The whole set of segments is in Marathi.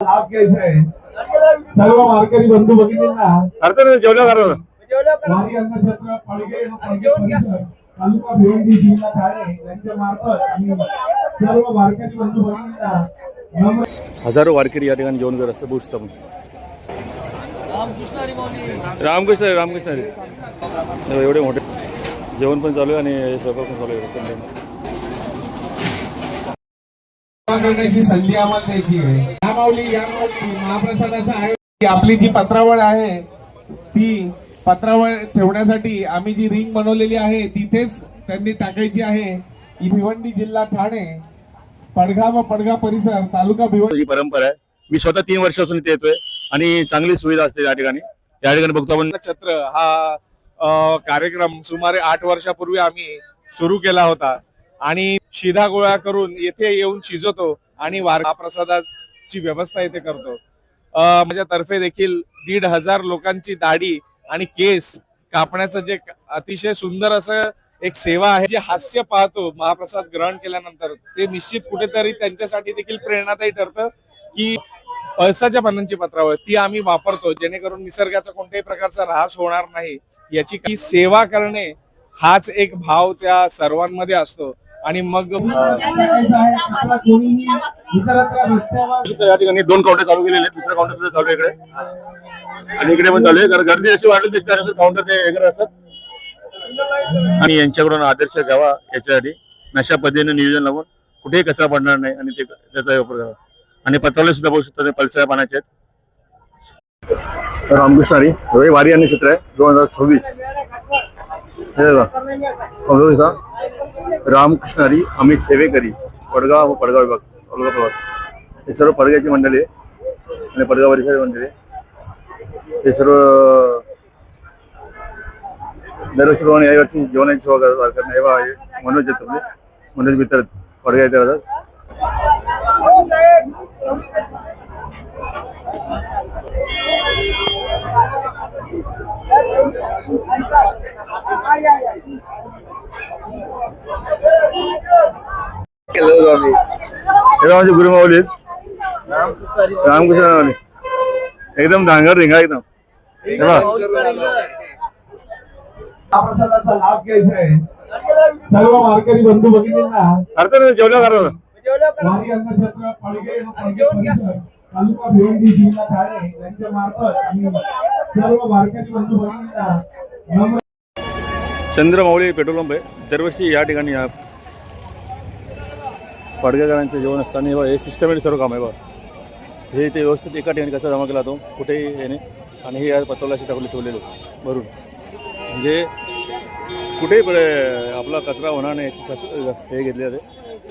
लाभ घ्यायचा आहे सर्व वारकरी बंधू भगिनींना वारी अन्नछत्र पडगे तालुका भिवंडी जिल्हा ठाणे यांच्या मार्फत आणि सर्व वारकरी बंधू भगिनींना हजारो वारकरी या ठिकाणी जेवण करत असतात बोलतो आपण रामकृष्ण रामकृष्ण एवढे मोठे जेवण पण चालू आहे आणि स्वयंपाक पण चालू आहे करण्याची संधी आम्हाला द्यायची आहे। या माऊली महाप्रसादाचा आहे आपली जी पत्रावळ आहे ती पत्रावळ ठेवण्यासाठी आम्ही जी रिंग बनवलेली आहे तिथेच त्यांनी टाकायची आहे। भिवंडी जिल्हा ठाणे पडगा व पडगा परिसर तालुका भिवंडी परंपरा आहे। मी स्वतः 3 वर्षापासून इथे येतोय आणि चांगली सुविधा असते या ठिकाणी बघतो आपण छत्र हा कार्यक्रम सुमारे 8 वर्षापूर्वी आम्ही सुरू केला होता आणि शिधा गोळा करून येथे येऊन शिजवतो आणि महाप्रसादाची व्यवस्था येथे करतो। माझ्यातर्फे देखील 1,500 लोकांची दाढी आणि केस कापण्याचं जे अतिशय सुंदर असं एक सेवा आहे जे हास्य पाहतो महाप्रसाद ग्रहण केल्यानंतर ते निश्चित कुठेतरी त्यांच्यासाठी देखील प्रेरणादायी ठरतं की पळसाच्या पानांची पत्रावळ ती आम्ही वापरतो जेणेकरून निसर्गाचा कोणत्याही प्रकारचा ऱ्हास होणार नाही याची सेवा करणे हाच एक भाव त्या सर्वांमध्ये असतो। आणि मग या ठिकाणी 2 काउंटर चालू केलेले आहेत। दुसरा काउंटर चालू आहे इकडे आणि इकडे पण चालू आहे कारण गर्दी अशी वाढली दिसते काउंटर ते वेगळे असतात आणि यांच्याकडून आदर्श घ्यावा याच्यासाठी अशा पद्धतीने नियोजन लावून कुठेही कचरा पडणार नाही आणि ते त्याचा वापर करावा आणि पत्रावळे सुद्धा बघू शकता पलसाच्या पानाचे आहेत। रामकृष्णारी वारी अन्नछत्र आहे 2026 रामकृष्णारी आम्ही सेवेकरी पडगाव व पडगाव विभाग तालुका प्रवास हे सर्व पडग्याची मंडळी आहे आणि पडगाव परिसराची मंडळी आहे। हे सर्व दरवर्षीप्रमाणे या वर्षी जेवणाची सेवा करतात मनोज येतो मनोज मित्र पडगा येते राहतात। माझे गुरुमाऊली रामकृष्ण एकदम धांगर रिंगा एकदम महाप्रसादाचा लाभ घ्यायचा आहे सर्व वारकरी बंधू भगिनींना जेवढ्या करा वारी अन्नछत्र पडगे तालुका भिवंडी जिल्हा ठाणे यांच्या मार्फत आणि सर्व वारकरी बंधू भगिनींना चंद्रमाऊली पेट्रोल पंप आहे। दरवर्षी या ठिकाणी पडगेकरांचं जेवण असताना हे सिस्टमॅटिक सर्व काम आहे हे ते व्यवस्थित एका ठिकाणी कसा जमा केला जातो कुठेही येणे आणि हे या पत्रावळ्याशी टाकून ठेवलेलं भरून म्हणजे कुठेही आपला कचरा होणार नाही हे घेतले जाते।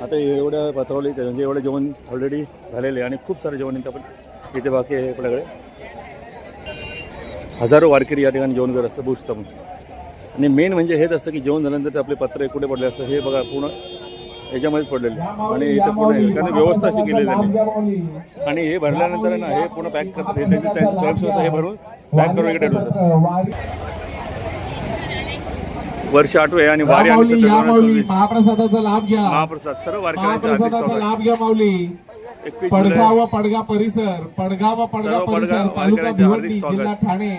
आता एवढ्या पत्रावळी म्हणजे एवढं जेवण ऑलरेडी झालेले आणि खूप सारे जेवण आपण इथे बाकी आहे आपल्याकडे हजारो वारकरी या ठिकाणी जेवण करत असतं बघू आपण आणि मेन म्हणजे हेच असतं की जेवण झाल्यानंतर आपले पत्र कुठे पडले असतं हे बघा पूर्ण याच्यामध्येच पडलेले आणि इथे पूर्ण कारण व्यवस्था अशी केलेली आहे आणि हे भरल्यानंतर ना हे पूर्ण पॅक करतात हे त्यांची स्वयंसेवक हे भरून पॅक करून इकडे ठेवतात। वर्ष 8वे आणि वारी महाप्रसादाचा लाभ घ्या महाप्रसाद सर्व महाप्रसादाचा लाभ घ्या माऊली पडगा व पडगा परिसर पडगा व पडगा परिसर तालुका भिवंडी जिल्हा ठाणे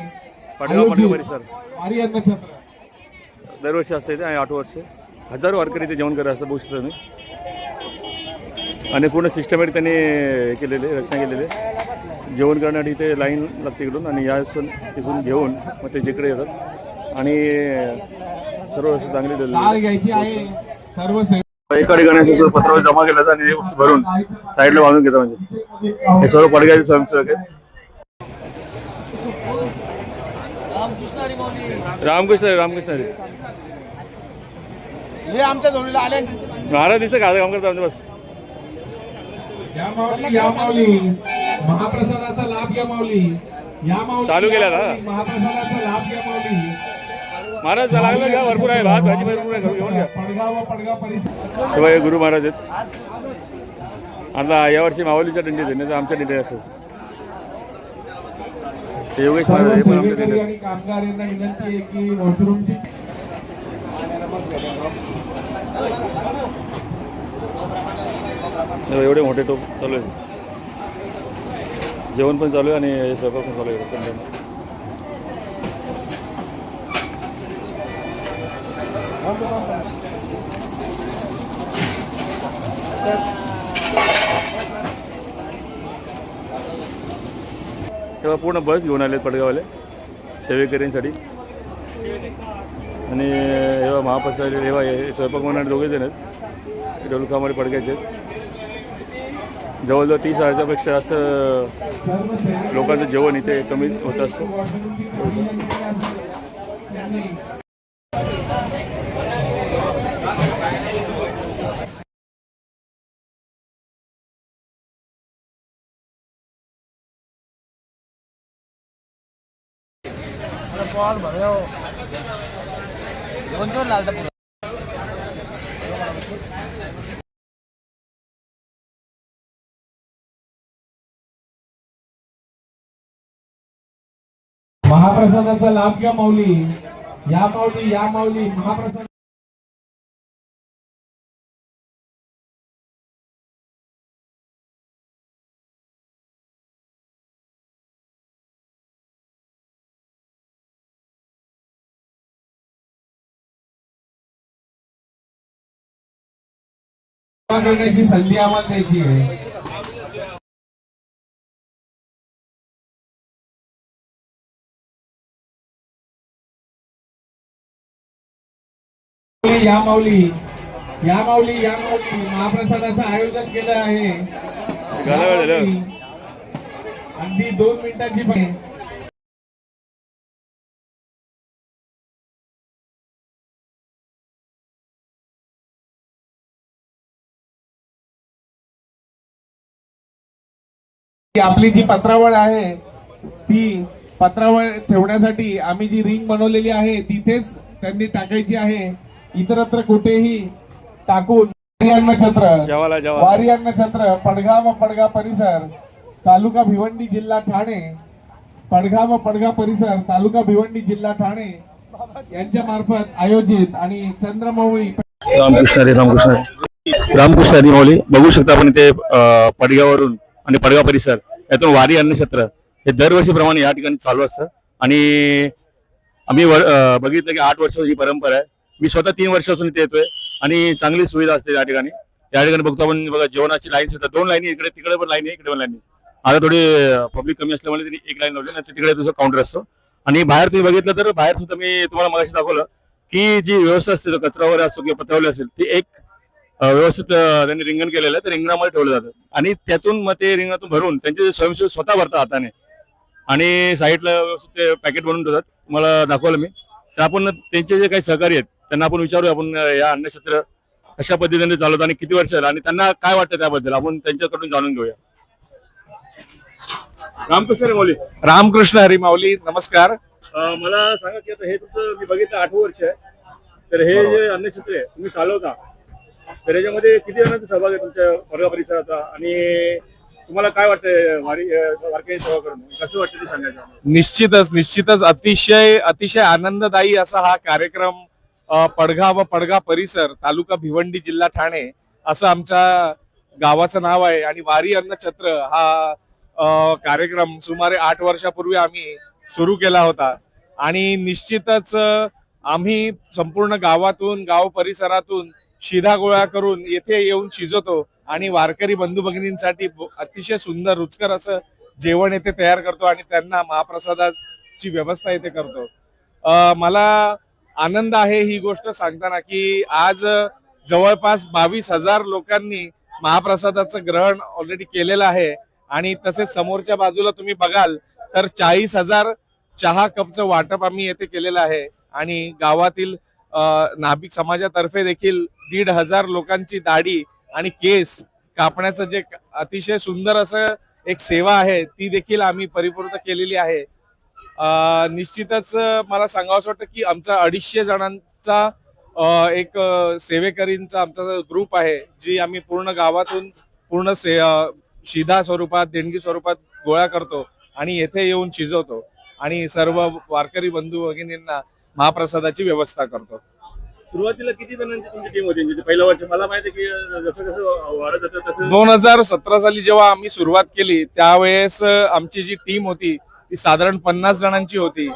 पडगा परिसर वारी अन्नछत्र दरवर्षी असते ते 8 वर्ष हजारो वारकरी इथे जेवण करत असतात बघू शकता तुम्ही आणि पूर्ण सिस्टमॅटिक त्यांनी केलेले रचना केलेले जेवण करण्यासाठी इथे लाईन लागते इकडून आणि या तिथून घेऊन मग ते जिकडे येतात आणि सर्व चांगली घ्यायची आहे सर्व एका ठिकाणी पत्रावळ जमा केलं आणि भरून साईडला बांधून घेतात म्हणजे हे सर्व पडग्याचे स्वयंसेवक आहेत। रामकृष्ण रामकृष्ण हे आमच्या जोडीला आले महाराज दिसतं का काम करतो बस या माऊली महाप्रसादाचा लाभ घ्या माऊली या माऊली चालू केला ना महाप्रसादाचा लाभ घ्या माऊली महाराज लागलं घ्या भरपूर आहे भात भाजी भरपूर आहे घेऊन घ्या पडगा व पडगा परिसर तेव्हा हे गुरु महाराज आहेत आता यावर्षी माऊलीच्या दिंडीत आहे नाही तर आमच्या दिंडीत असतात योगेश महाराज हे पण आमच्या दिंडीत आणि कामगार यांना विनंती आहे की वॉशरूमची एवढे मोठे टोप चालू आहे जेवण पण चालू आहे आणि स्वयंपाक पण चालू आहे संध्याकाळी. तेव्हा पूर्ण बस घेऊन आले पडगावले सेवेकरींसाठी आणि हेव्हा महाप्रसाद हेव्हा हे स्वयंपाक म्हणणारे दोघे जण आहेत डोलकामारी पडग्याचे आहेत. जवळजवळ 30,000 पेक्षा जास्त लोकांचं जेवण इथे कमी होत असतं. महाप्रसादाचा लाभ घ्या माऊली. या माऊली, या माऊली महाप्रसाद. करण्याची संधी आम्हाला द्यायची आहे. या माऊली, या माऊली, या माऊली महाप्रसादाचं आयोजन केलं आहे. अगदी 2 मिनिटाची पण आपली जी पत्रावळ आहे ती पत्रावळ ठेवण्यासाठी आम्ही जी रिंग बनवलेली आहे तिथेच त्यांनी टाकायची आहे. इतरत्र कुठेही टाकून वारी अन्नछत्र पडगाव पडगा परिसर तालुका भिवंडी जिल्हा ठाणे, पडगाव पडगा परिसर तालुका भिवंडी जिल्हा ठाणे यांच्या मार्फत आयोजित आणि चंद्रमौळी रामकृष्ण हरी माऊली बघू शकता आपण इथे पडगावरून आणि पडगाव परिसर यातून वारी अन्नछत्र हे दरवर्षीप्रमाणे या ठिकाणी चालू असतं. आणि आम्ही बघितलं की 8 वर्षाची ही परंपरा आहे. मी स्वतः 3 वर्षापासून इथे येतोय आणि चांगली सुविधा असते या ठिकाणी. या ठिकाणी बघतो आपण बघा जेवणाची लाईन्स येतात, 2 लाईनी इकडे, तिकडे पण लाईन आहे, इकडे पण लाईन आहे. आता थोडी पब्लिक कमी असल्यामुळे त्यांनी 1 लाईन लावली नाही, तिकडे दुसरा काउंटर असतो. आणि बाहेर तुम्ही बघितलं तर बाहेर सुद्धा मी तुम्हाला मगाशी दाखवलं की जी व्यवस्था असते कचरा वगैरे असतो किंवा पत्रावली असेल ती एक व्यवस्थित त्यांनी रिंगण केलेलं आहे. ते रिंगणामध्ये ठेवलं जातं आणि त्यातून मग ते रिंगणातून भरून त्यांचे स्वयंसेवक स्वतः भरतात हाताने आणि साईडला व्यवस्थित ते पॅकेट बनवून ठेवतात. मला दाखवलं मी. तर आपण त्यांचे जे काही सहकारी आहेत त्यांना आपण विचारूया आपण या अन्नछत्र कशा पद्धतीने चालवतात आणि किती वर्ष झालं आणि त्यांना काय वाटतं त्याबद्दल आपण त्यांच्याकडून जाणून घेऊया. रामकृष्ण हरी माऊली. रामकृष्ण हरी माऊली. नमस्कार. मला सांगा की आता हे तुमचं मी बघितलं 8 वर्ष आहे. तर हे जे अन्नछत्र आहे तुम्ही चालवता तर याच्यामध्ये किती जणांचा सहभाग आहे तुमच्या वर्गा परिसराचा आणि तुम्हाला काय वाटतंय वारकरी सेवा करून कसं वाटतं ते सांगायचं. निश्चितच अतिशय आनंददायी असा हा कार्यक्रम पडघा व पडगा परिसर तालुका भिवंडी जिल्हा ठाणे असं आमच्या गावाचं नाव आहे. आणि वारी अन्नछत्र हा कार्यक्रम सुमारे 8 वर्षापूर्वी आम्ही सुरू केला होता. आणि निश्चितच आम्ही संपूर्ण गावातून गाव परिसरातून शिधा गोळा करून येथे येऊन शिजवतो आणि वारकरी बंधू भगिनींसाठी अतिशय सुंदर रुचकर असं जेवण येथे तयार करतो आणि त्यांना महाप्रसादाची व्यवस्था येथे करतो. मला आनंद आहे ही गोष्ट सांगताना की आज जवळपास 22,000 लोकांनी महाप्रसादाचं ग्रहण ऑलरेडी केलेलं आहे. आणि तसेच समोरच्या बाजूला तुम्ही बघाल तर 40,000 चहा कपचं वाटप आम्ही येथे केलेलं आहे. आणि गावातील नाभिक समाजातर्फे देखील 1,500 लोकांची दाढी आणि केस कापण्याचं जे अतिशय सुंदर असं एक सेवा आहे ती देखील आम्ही परिपूर्ण केलेली आहे. निश्चितच मला सांगावंसं वाटतं की आमचा 250 जणांचा एक सेवेकरींचा आमचा ग्रुप आहे जी आम्ही पूर्ण गावातून पूर्ण शिधा स्वरूपात देणगी स्वरूपात गोळा करतो आणि येथे येऊन शिजवतो आणि सर्व वारकरी बंधू भगिनींना महाप्रसादाची व्यवस्था करतो. सुरुवातीला किती जणांची तुमची टीम होती म्हणजे पहिल्या वर्ष मला माहिती आहे की जसं जसं वाढत जातं तसं 2017 साली जेव्हा आम्ही सुरुवात केली त्यावेळेस आमची जी टीम होती ती साधारण 50 जणांची होती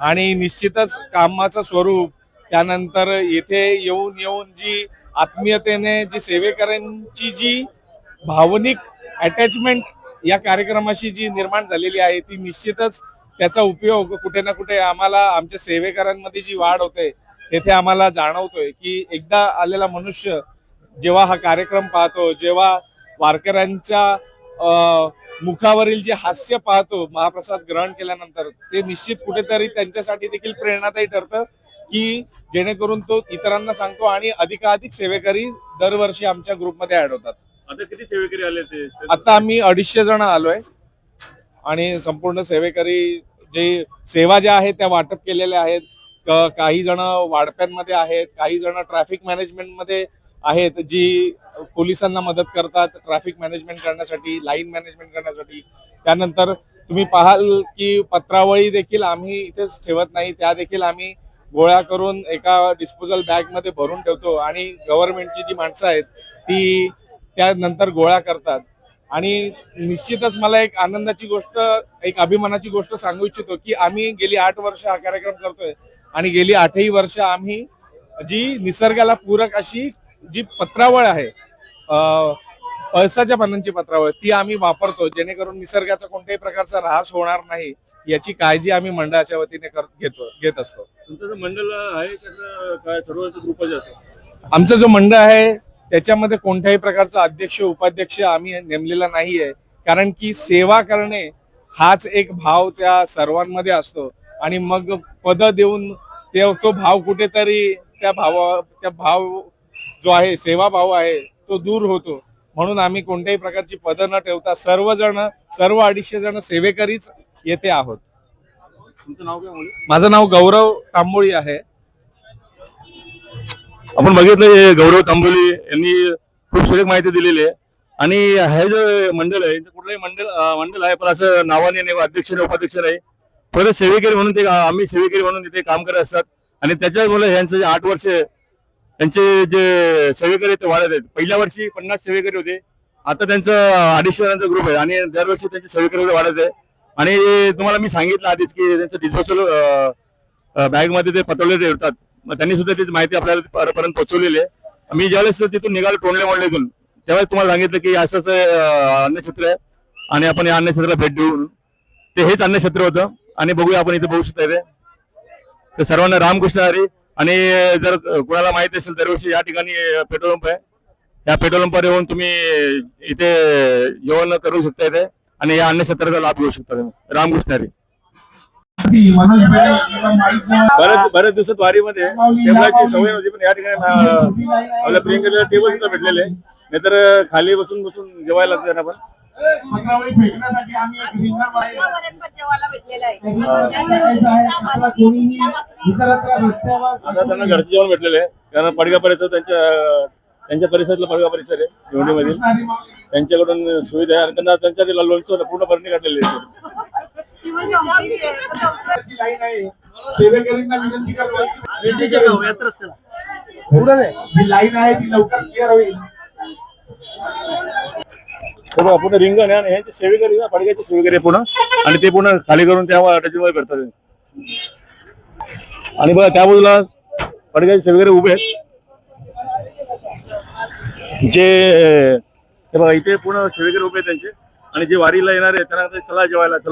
आणि निश्चितच कामाचं स्वरूप त्यानंतर येथे येऊन जी आत्मीयतेने जी सेवेकरांची जी भावनिक अटॅचमेंट या कार्यक्रमाशी जी निर्माण झालेली आहे ती निश्चितच त्याचा उपयोग कुठे ना कुठे आम्हाला आमच्या सेवेकरांमध्ये जी वाढ होते तेथे आम्हाला जाणवतोय की एकदा आलेला मनुष्य जेव्हा हा कार्यक्रम पाहतो, जेव्हा वारकऱ्यांच्या मुखावरील जे हास्य पाहतो महाप्रसाद ग्रहण केल्यानंतर, ते निश्चित कुठेतरी त्यांच्यासाठी देखील प्रेरणादायी ठरतं की जेणेकरून तो इतरांना सांगतो आणि अधिकाधिक सेवेकरी दरवर्षी आमच्या ग्रुपमध्ये ऍड होतात. आता किती सेवेकरी आले ते आता आम्ही 250 जण आलोय आणि संपूर्ण सेवेकरी जे सेवा ज्या आहेत त्या वाटप केलेल्या आहेत. काही जण वाढप्यांमध्ये आहेत, काही जण ट्रॅफिक मॅनेजमेंट मध्ये आहेत जी पोलिसांना मदत करतात ट्रॅफिक मॅनेजमेंट करण्यासाठी, लाईन मॅनेजमेंट करण्यासाठी. त्यानंतर तुम्ही पाहाल की पत्रावळी देखील आम्ही इथेच ठेवत नाही, त्या देखील आम्ही गोळा करून एका डिस्पोजल बॅग मध्ये भरून ठेवतो आणि गव्हर्नमेंटची जी माणसं आहेत ती त्यानंतर गोळा करतात. आणि निश्चितच मला एक आनंदाची गोष्ट, एक अभिमानाची गोष्ट सांगू इच्छितो की आम्ही गेली 8 वर्ष हा कार्यक्रम करतोय आणि गेली 8ही वर्ष आम्ही जी निसर्गाला पूरक अशी जी पत्रावळ आहे, पळसाच्या पानांची पत्रावळ, ती आम्ही वापरतो जेणेकरून निसर्गाचा कोणत्याही प्रकारचा ऱ्हास होणार नाही याची काळजी आम्ही मंडळाच्या वतीने घेत असतो. तुमचं जे मंडळ आहे कसं काय सर्व ग्रुपच असतं? आमचं जो मंडळ आहे त्याच्यामध्ये कोणत्याही प्रकारचा अध्यक्ष उपाध्यक्ष आम्ही नेमलेला नाहीये, कारण की सेवा करणे हाच एक भाव त्या सर्वांमध्ये असतो आणि मग पद देऊन तो भाव कुठेतरी त्या भाव जो आहे सेवा भाव आहे तो दूर होतो. म्हणून आम्ही कोणत्याही प्रकारची पद न ठेवता सर्व 250 जण सेवेकरीच येथे आहोत. तुमचं नाव काय म्हणलं? माझं नाव गौरव तांबोळी आहे. आपण बघितलं गौरव तांबोली यांनी खूप सुरेख माहिती दिलेली आहे आणि हे जे मंडळ आहे कुठलंही मंडळ आहे पण असं नावाने नाही, अध्यक्ष नाही, उपाध्यक्ष नाही, फक्त सेवेकरी म्हणून ते आम्ही सेवेकरी म्हणून तिथे काम करत असतात आणि त्याच्यामुळे यांचं जे 8 वर्ष त्यांचे जे सेवेकरी ते वाढत आहेत. पहिल्या वर्षी 50 सेवेकरी होते, आता त्यांचं 250 जणांचा ग्रुप आहे आणि दरवर्षी त्यांचे सेवेकरी वाढत आहे. आणि तुम्हाला मी सांगितलं आधीच की त्यांचं डिस्पोजल बॅग मध्ये ते पतवले ठेवतात, त्यांनी सुद्धा त्याची माहिती आपल्याला पर्यंत पोहोचवलेली आहे. मी ज्यावेळेस तिथून निघालो टोंडले मोडलेतून त्यावेळेस तुम्हाला सांगितलं की असंच अन्नक्षेत्र आहे आणि आपण या अन्नक्षेत्राला भेट देऊ. ते हेच अन्नक्षेत्र होतं आणि बघूया आपण इथे बघू शकता. तर सर्वांना रामकृष्ण हरी. आणि जर कोणाला माहिती असेल दरवर्षी या ठिकाणी पेट्रोल पंप आहे, या पेट्रोल पंपावर येऊन तुम्ही इथे जेवण करू शकता इथे आणि या अन्नक्षेत्राचा लाभ घेऊ शकता तुम्ही. रामकृष्ण हरी. बऱ्याच दिवसात वारीमध्ये टेबलाची सवय होती पण या ठिकाणी आपल्या प्रियंकेला टेबल सुद्धा भेटलेले, नाहीतर खाली बसून जेवायला लागतं त्यांना. पण त्यांना घरचे जेवण भेटलेलं आहे कारण पडगा परिसर त्यांच्या परिसरातला पडगा परिसर आहे भिवंडीमधील. त्यांच्याकडून सुविधा आहे आणि त्यांना त्यांच्या लोणचं पूर्ण भरणी काढलेली आहे. सेवेकरींना विनंती लाईन आहे ती लवकर क्लिअर होईल. पूर्ण रिंगण आहे आणि ह्यांचे सेवेकरी ना पडग्याचे सेवेकरी पूर्ण आणि ते पूर्ण खाली करून त्या अटॅचमध्ये करतात. आणि बघा त्या बाजूला पडग्याचे सेवेकरी उभे आहेत जे बघा इथे पूर्ण सेवेकरी उभे आहेत त्यांचे. आणि जे वारीला येणार आहे त्यांना चला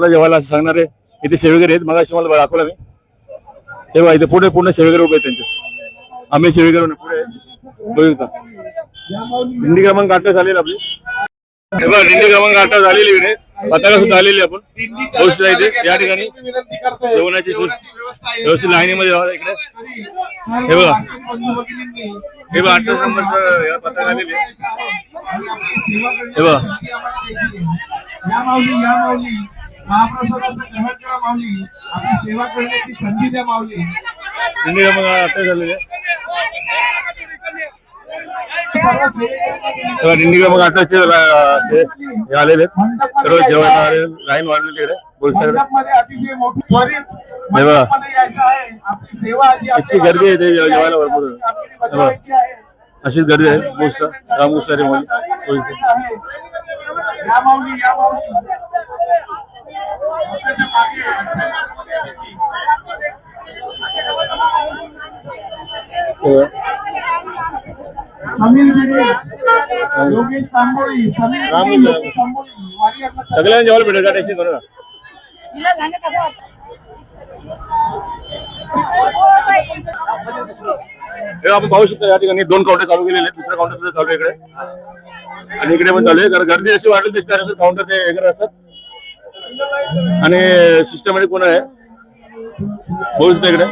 जेवायला असं सांगणारे इथे सेवेकरी आहेत. मगाशी मला दाखवलं मी, हे बघा इथे पुढे पूर्ण सेवेकरी उभे आहेत त्यांचे. आम्ही सेवेकरी पुढे बघू. दिंडी क्रमांक 8 झालेली आपली. दिंडी क्रमांक 8 झालेली इथे पताका सुद्धा आलेली आपण इथे या ठिकाणी जेवणाची व्यवस्थित लाईनीमध्ये इकडे हे बघा, हे बघा 8 नंबरचं पताका आलेली आहे. हे बघा महाप्रसादाचं ग्रहण करा माऊली, आपली सेवा करण्याची संधी द्या माऊली. दिंडी क्रमांक 8 झालेली आहे. तेव्हा दिंडीकडे मग आता हे आलेले आहेत. सर्व जेवायला लाईन वाढलेली इकडे बोलतात. मंडपमध्ये अतिशय मोठी त्वरित हे बघा. मंडपमध्ये यायचं आहे. आपली सेवा जी इतकी गर्दी आहे ते जेवायला भरपूर. आपली बजावायची आहे. अशीच गर्दी आहे गोष्ट रामकृष्णारी मध्ये. या माऊली या माऊली त्याच्या मागे. समीर भिडे, योगेश तांबोळी, समीर भिडे, योगेश तांबोळी, वारियरला सगळ्यांना जेवायला भेटेल का टेन्शन करू नका. हे आपण पाहू शकतो या ठिकाणी 2 काउंटर चालू केलेले आहेत. दुसरा काउंटर चालू आहे इकडे आणि इकडे पण चालू आहे. कारण गर्दी अशी वाढली दिसते काउंटर ते हे करत असतात आणि सिस्टमॅटिक कोण आहे बघू शकतो इकडे.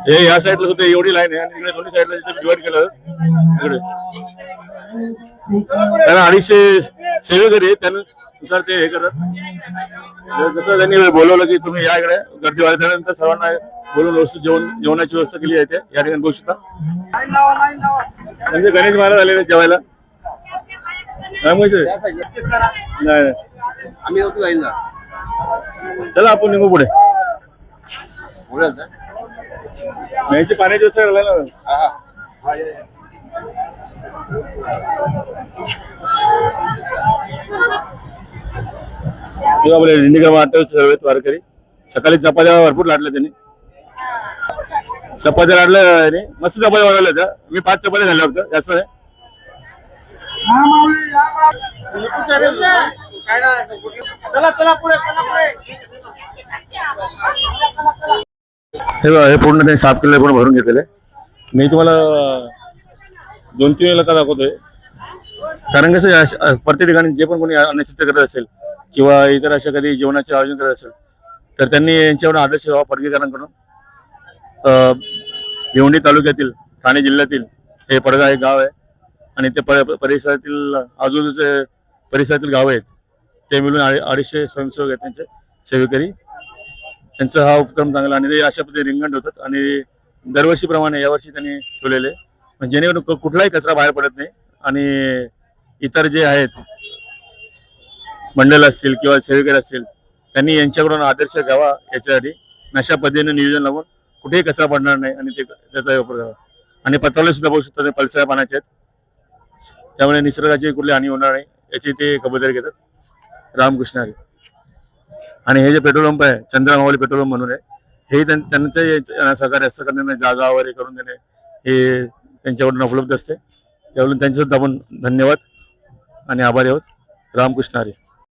हे या साईडला सुद्धा एवढी लाईन आहे आणि इकडे दोन्ही साईडला डिवाइड केलं इकडे. कारण 250 सेवेकरी आहेत त्यानुसार ते हे करत. जसं त्यांनी बोलवलं की तुम्ही या इकडे गर्दी वाढल्यानंतर सर्वांना बोलून व्यवस्थित जेवणाची व्यवस्था केली आहे या ठिकाणी बघू शकता. म्हणजे गणेश महाराज आलेले जेवायला. नाही आम्ही होतो जाईल ना. चला आपण निघू पुढे. याची पाण्याची व्यवस्था करायला ना. आपले दिंडीकर महाराज सर्व आहेत वारकरी. सकाळी चपात्या भरपूर लाटल्या त्यांनी. चपात्या लाटल्या मस्त चपात्या बनवल्या त्या. मी 5 चपात्या झाल्या फक्त जास्त नाही. या माऊली या माऊली. चला चला पुढे चला पुढे. हे बघा, हे पूर्ण त्यांनी साफ केलेलं पूर्ण भरून घेतलेलं आहे. मी तुम्हाला 2-3 वेळेला का दाखवतोय कारण कसं प्रत्येक ठिकाणी जे पण कोणी अन्नछत्र करत असेल किंवा इतर अशा कधी जेवणाचे आयोजन करत असेल तर त्यांनी यांच्यावर आदर्श व्हावा. पडगेकरांकडून भिवंडी तालुक्यातील ठाणे जिल्ह्यातील हे पडगा हे गाव आहे आणि ते परिसरातील आजूबाजूचे परिसरातील गाव आहेत ते मिळून 250 स्वयंसेवक आहेत त्यांचे सेवेकरी. त्यांचा हा उपक्रम चांगला आणि ते अशा पद्धतीने रिंगण होतात आणि दरवर्षीप्रमाणे यावर्षी त्यांनी ठेवलेले म्हणजे जेणेकरून कुठलाही कचरा बाहेर पडत नाही आणि इतर जे आहेत मंडळ असतील किंवा सेवेकरी असतील त्यांनी यांच्याकडून आदर्श घ्यावा याच्यासाठी अशा पद्धतीने नियोजन लावून कुठेही कचरा पडणार नाही आणि ते त्याचा वापर करावा. आणि पत्रावले सुद्धा बघू शकतो ते पलसऱ्या पाण्याचे आहेत त्यामुळे निसर्गाची कुठली हानी होणार नाही याची ते खबरदारी घेतात. रामकृष्ण हरी. आणि हे जे पेट्रोल पंप आहे चंद्रमावली पेट्रोल पंप म्हणून आहे हे त्यांचं सहकार्य असं करण्याने जागा वगैरे करून देणे हे त्यांच्याकडून उपलब्ध असते. त्यावरून त्यांचे सुद्धा आपण धन्यवाद आणि आभारी आहोत. रामकृष्ण हरी.